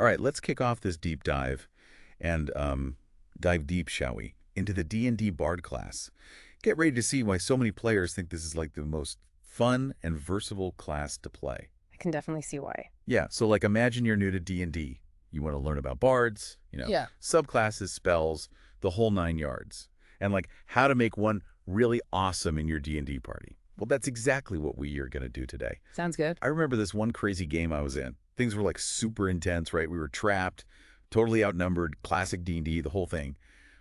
All right, let's kick off this deep dive and dive deep, shall we, into the D&D Bard class. Get ready to see why so many players think this is like the most fun and versatile class to play. I can definitely see why. Yeah, so like imagine you're new to D&D. You want to learn about bards, Yeah. subclasses, spells, the whole nine yards. And like how to make one really awesome in your D&D party. Well, that's exactly what we are going to do today. Sounds good. I remember this one crazy game I was in. Things were like super intense, right? We were trapped, totally outnumbered, classic D&D, the whole thing.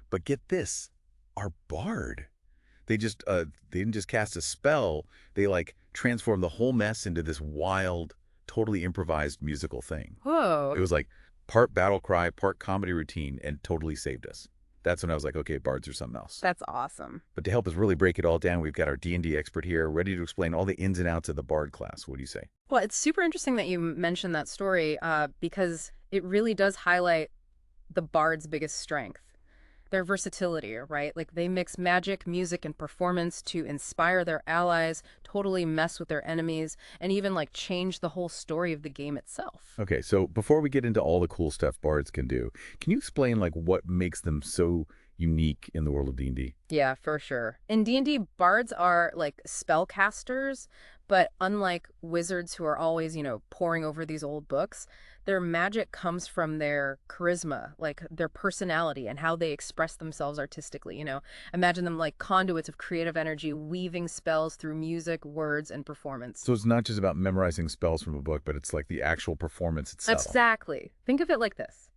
But get this, our bard. They didn't just cast a spell, they like transformed the whole mess into this wild, totally improvised musical thing. Whoa. It was like part battle cry, part comedy routine, and totally saved us. That's when I was like, okay, bards are something else. That's awesome. But to help us really break it all down, we've got our D&D expert here, ready to explain all the ins and outs of the bard class. What do you say? Well, it's super interesting that you mentioned that story because it really does highlight the bard's biggest strength. Their versatility, right? Like they mix magic, music, and performance to inspire their allies, totally mess with their enemies, and even like change the whole story of the game itself. Okay, so before we get into all the cool stuff bards can do, can you explain like what makes them so unique in the world of D&D? Yeah, for sure. In D&D, bards are like spellcasters, but unlike wizards who are always, poring over these old books, their magic comes from their charisma, like their personality and how they express themselves artistically, Imagine them like conduits of creative energy, weaving spells through music, words, and performance. So it's not just about memorizing spells from a book, but it's like the actual performance itself. Exactly. Think of it like this.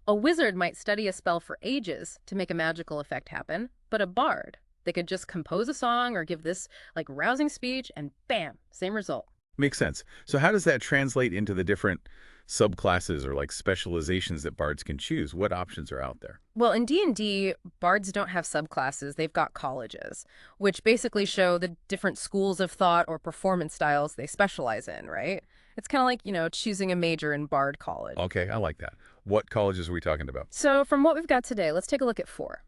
A wizard might study a spell for ages to make a magical effect happen, but a bard, they could just compose a song or give this like rousing speech and bam, same result. Makes sense. So how does that translate into the different subclasses or like specializations that bards can choose? What options are out there? Well, in D&D, bards don't have subclasses, they've got colleges, which basically show the different schools of thought or performance styles they specialize in, right? It's kind of like, choosing a major in bard college. Okay, I like that. What colleges are we talking about? So from what we've got today, let's take a look at four.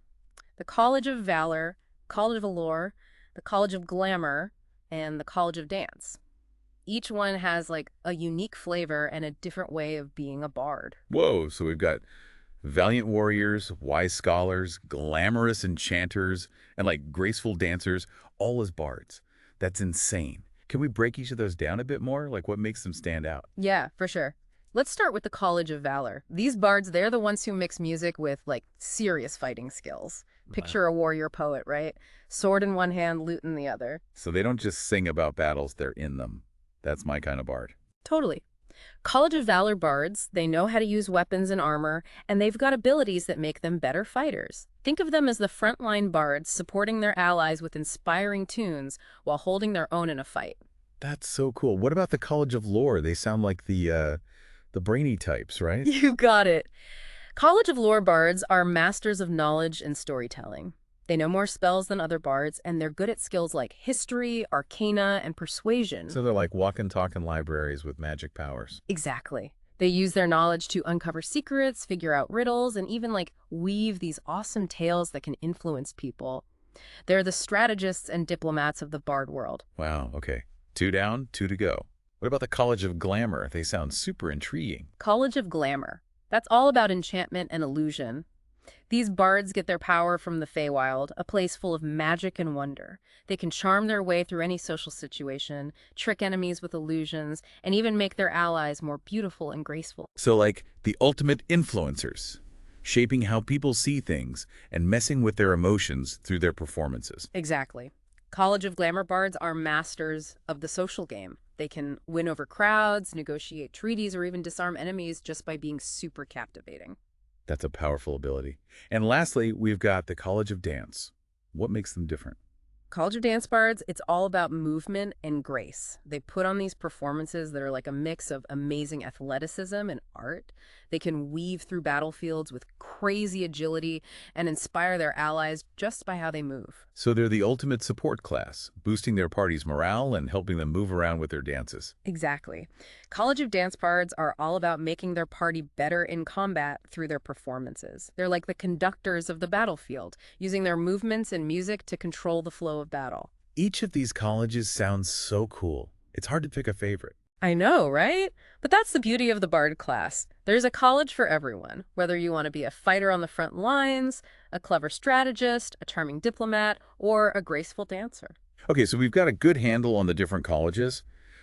The College of Valor, College of Allure, the College of Glamour, and the College of Dance. Each one has like a unique flavor and a different way of being a bard. Whoa, so we've got valiant warriors, wise scholars, glamorous enchanters, and like graceful dancers, all as bards. That's insane. Can we break each of those down a bit more? Like what makes them stand out? Yeah, for sure. Let's start with the College of Valor. These bards, they're the ones who mix music with like serious fighting skills. Picture a warrior poet, right? Sword in one hand, lute in the other. So they don't just sing about battles, they're in them. That's my kind of bard. Totally. College of Valor bards, they know how to use weapons and armor, and they've got abilities that make them better fighters. Think of them as the frontline bards supporting their allies with inspiring tunes while holding their own in a fight. That's so cool. What about the College of Lore? They sound like the brainy types, right? You got it. College of Lore bards are masters of knowledge and storytelling. They know more spells than other bards, and they're good at skills like history, arcana, and persuasion. So they're like walking, talking libraries with magic powers. Exactly. They use their knowledge to uncover secrets, figure out riddles, and even like weave these awesome tales that can influence people. They're the strategists and diplomats of the bard world. Wow, okay. 2 down, 2 to go. What about the College of Glamour? They sound super intriguing. College of Glamour. That's all about enchantment and illusion. These bards get their power from the Feywild, a place full of magic and wonder. They can charm their way through any social situation, trick enemies with illusions, and even make their allies more beautiful and graceful. So like the ultimate influencers, shaping how people see things and messing with their emotions through their performances. Exactly. College of Glamour bards are masters of the social game. They can win over crowds, negotiate treaties, or even disarm enemies just by being super captivating. That's a powerful ability. And lastly, we've got the College of Dance. What makes them different? College of Dance bards, it's all about movement and grace. They put on these performances that are like a mix of amazing athleticism and art. They can weave through battlefields with crazy agility and inspire their allies just by how they move. So they're the ultimate support class, boosting their party's morale and helping them move around with their dances. Exactly. College of Dance bards are all about making their party better in combat through their performances. They're like the conductors of the battlefield, using their movements and music to control the flow of battle. Each of these colleges sounds so cool. It's hard to pick a favorite. I know, right? But that's the beauty of the Bard class. There's a college for everyone, whether you want to be a fighter on the front lines, a clever strategist, a charming diplomat, or a graceful dancer. Okay, so we've got a good handle on the different colleges,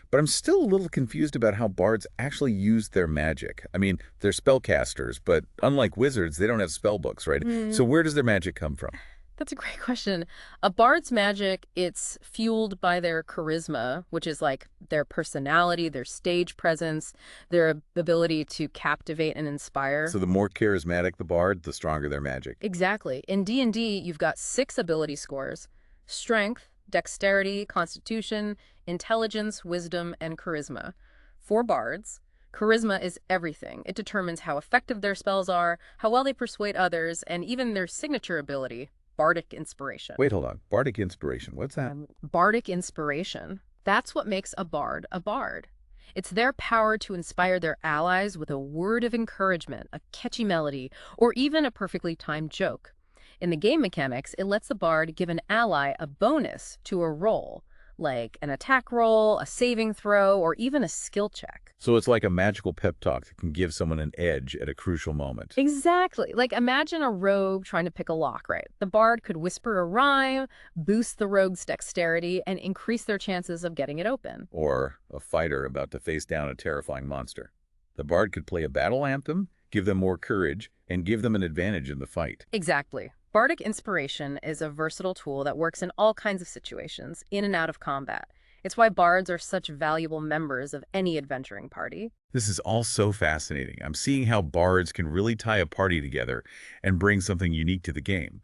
but I'm still a little confused about how bards actually use their magic. I mean, they're spellcasters, but unlike wizards, they don't have spell books, right? Hmm. So where does their magic come from? That's a great question. A bard's magic, it's fueled by their charisma, which is like their personality, their stage presence, their ability to captivate and inspire. So the more charismatic the bard, the stronger their magic. Exactly. In D&D, you've got 6 ability scores: strength, dexterity, constitution, intelligence, wisdom, and charisma. For bards, charisma is everything. It determines how effective their spells are, how well they persuade others, and even their signature ability, bardic inspiration. Wait, hold on. Bardic inspiration, what's that? Bardic inspiration. That's what makes a bard a bard. It's their power to inspire their allies with a word of encouragement, a catchy melody, or even a perfectly timed joke. In the game mechanics, it lets the bard give an ally a bonus to a roll, like an attack roll, a saving throw, or even a skill check. So it's like a magical pep talk that can give someone an edge at a crucial moment. Exactly. Like imagine a rogue trying to pick a lock, right? The bard could whisper a rhyme, boost the rogue's dexterity, and increase their chances of getting it open. Or a fighter about to face down a terrifying monster. The bard could play a battle anthem, give them more courage, and give them an advantage in the fight. Exactly. Bardic inspiration is a versatile tool that works in all kinds of situations, in and out of combat. It's why bards are such valuable members of any adventuring party. This is all so fascinating. I'm seeing how bards can really tie a party together and bring something unique to the game.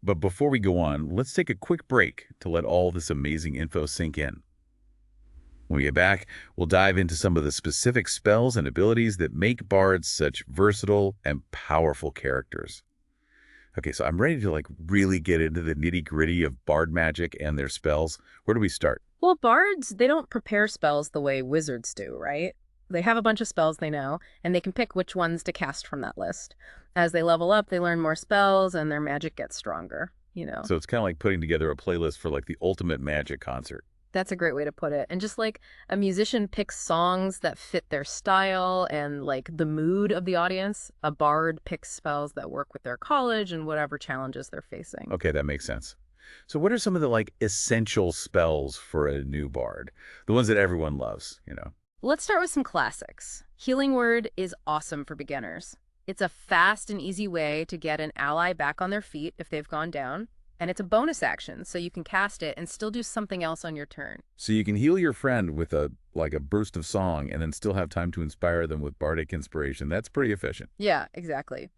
But before we go on, let's take a quick break to let all this amazing info sink in. When we get back, we'll dive into some of the specific spells and abilities that make bards such versatile and powerful characters. Okay, so I'm ready to really get into the nitty-gritty of bard magic and their spells. Where do we start? Well, bards, they don't prepare spells the way wizards do, right? They have a bunch of spells they know, and they can pick which ones to cast from that list. As they level up, they learn more spells, and their magic gets stronger. So it's kind of like putting together a playlist for the ultimate magic concert. That's a great way to put it. And just like a musician picks songs that fit their style and like the mood of the audience, a bard picks spells that work with their college and whatever challenges they're facing. Okay, that makes sense. So what are some of the essential spells for a new bard? The ones that everyone loves? Let's start with some classics. Healing Word is awesome for beginners. It's a fast and easy way to get an ally back on their feet if they've gone down. And it's a bonus action, so you can cast it and still do something else on your turn. So you can heal your friend with a burst of song and then still have time to inspire them with bardic inspiration. That's pretty efficient. Yeah, exactly.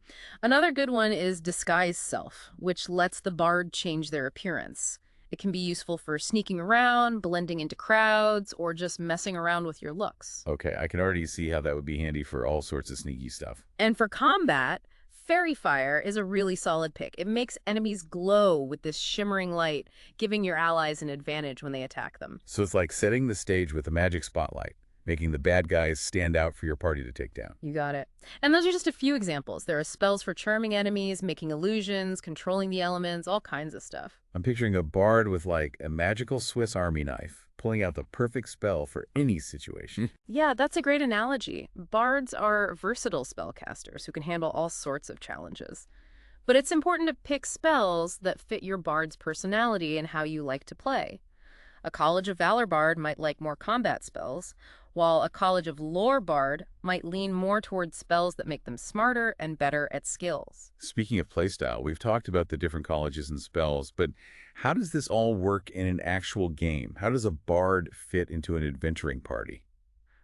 Another good one is Disguise Self, which lets the bard change their appearance. It can be useful for sneaking around, blending into crowds, or just messing around with your looks. Okay, I can already see how that would be handy for all sorts of sneaky stuff. And for combat, Fairy Fire is a really solid pick. It makes enemies glow with this shimmering light, giving your allies an advantage when they attack them. So it's like setting the stage with a magic spotlight, making the bad guys stand out for your party to take down. You got it. And those are just a few examples. There are spells for charming enemies, making illusions, controlling the elements, all kinds of stuff. I'm picturing a bard with a magical Swiss Army knife, pulling out the perfect spell for any situation. Yeah, that's a great analogy. Bards are versatile spellcasters who can handle all sorts of challenges. But it's important to pick spells that fit your bard's personality and how you like to play. A College of Valor bard might like more combat spells, while a College of Lore bard might lean more towards spells that make them smarter and better at skills. Speaking of playstyle, we've talked about the different colleges and spells, but how does this all work in an actual game? How does a bard fit into an adventuring party?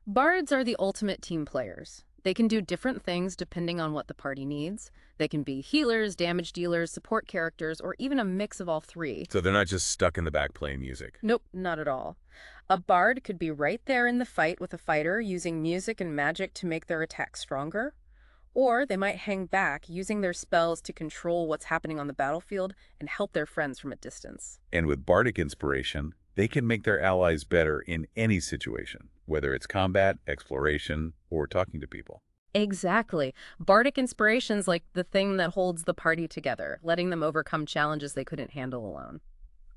Bards are the ultimate team players. They can do different things depending on what the party needs. They can be healers, damage dealers, support characters, or even a mix of all three. So they're not just stuck in the back playing music. Nope, not at all. A bard could be right there in the fight with a fighter, using music and magic to make their attack stronger. Or they might hang back, using their spells to control what's happening on the battlefield and help their friends from a distance. And with bardic inspiration, they can make their allies better in any situation, whether it's combat, exploration, or talking to people. Exactly. Bardic inspiration's like the thing that holds the party together, letting them overcome challenges they couldn't handle alone.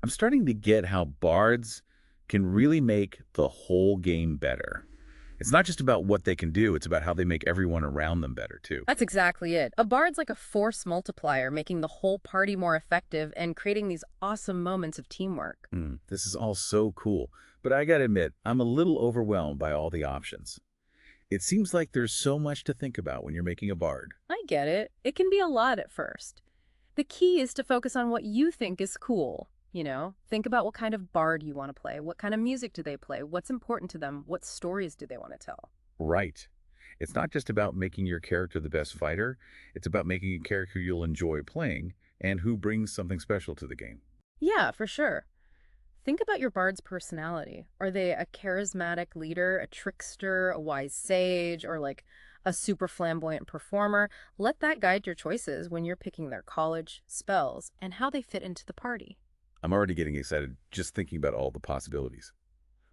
I'm starting to get how bards can really make the whole game better. It's not just about what they can do, it's about how they make everyone around them better, too. That's exactly it. A bard's like a force multiplier, making the whole party more effective and creating these awesome moments of teamwork. This is all so cool, but I gotta admit, I'm a little overwhelmed by all the options. It seems like there's so much to think about when you're making a bard. I get it. It can be a lot at first. The key is to focus on what you think is cool. Think about what kind of bard you want to play. What kind of music do they play? What's important to them? What stories do they want to tell? Right. It's not just about making your character the best fighter, it's about making a character you'll enjoy playing and who brings something special to the game. Yeah, for sure. Think about your bard's personality. Are they a charismatic leader, a trickster, a wise sage, or like a super flamboyant performer? Let that guide your choices when you're picking their college, spells, and how they fit into the party. I'm already getting excited just thinking about all the possibilities.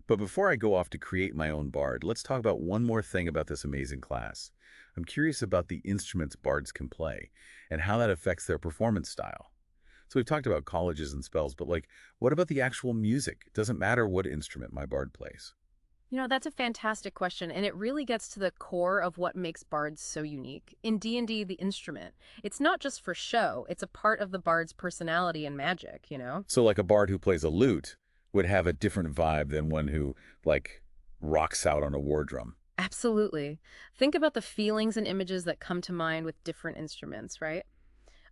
But before I go off to create my own bard, let's talk about one more thing about this amazing class. I'm curious about the instruments bards can play and how that affects their performance style. So we've talked about colleges and spells, but what about the actual music? It doesn't matter what instrument my bard plays. That's a fantastic question, and it really gets to the core of what makes bards so unique. In D&D, the instrument, it's not just for show, it's a part of the bard's personality and magic. So like a bard who plays a lute would have a different vibe than one who, rocks out on a war drum. Absolutely. Think about the feelings and images that come to mind with different instruments, right?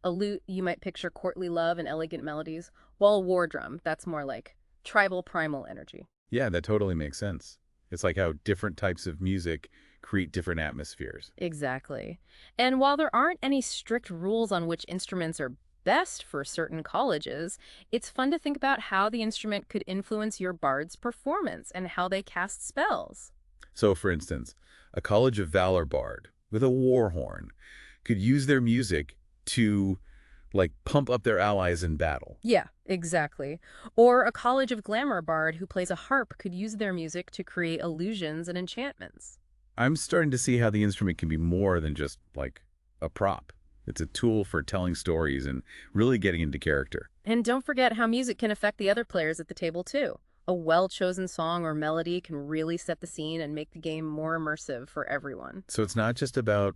A lute, you might picture courtly love and elegant melodies, while a war drum, that's more like tribal primal energy. Yeah, that totally makes sense. It's like how different types of music create different atmospheres. Exactly. And while there aren't any strict rules on which instruments are best for certain colleges, it's fun to think about how the instrument could influence your bard's performance and how they cast spells. So, for instance, a College of Valor bard with a war horn could use their music to, pump up their allies in battle. Yeah, exactly. Or a College of Glamour bard who plays a harp could use their music to create illusions and enchantments. I'm starting to see how the instrument can be more than just, a prop. It's a tool for telling stories and really getting into character. And don't forget how music can affect the other players at the table, too. A well-chosen song or melody can really set the scene and make the game more immersive for everyone. So it's not just about,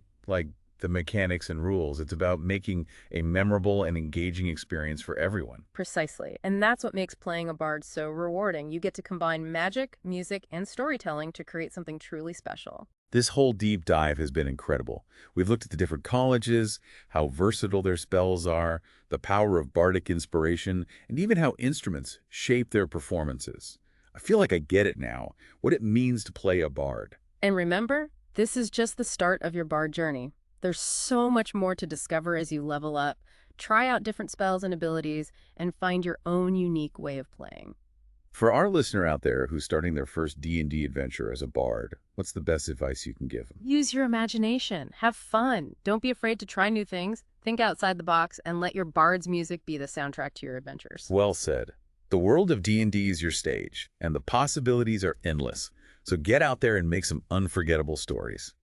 the mechanics and rules. It's about making a memorable and engaging experience for everyone. Precisely. And that's what makes playing a bard so rewarding. You get to combine magic, music, and storytelling to create something truly special. This whole deep dive has been incredible. We've looked at the different colleges, how versatile their spells are, the power of bardic inspiration, and even how instruments shape their performances. I feel like I get it now, what it means to play a bard. And remember, this is just the start of your bard journey. There's so much more to discover as you level up. Try out different spells and abilities, and find your own unique way of playing. For our listener out there who's starting their first D&D adventure as a bard, what's the best advice you can give them? Use your imagination. Have fun. Don't be afraid to try new things. Think outside the box and let your bard's music be the soundtrack to your adventures. Well said. The world of D&D is your stage, and the possibilities are endless. So get out there and make some unforgettable stories.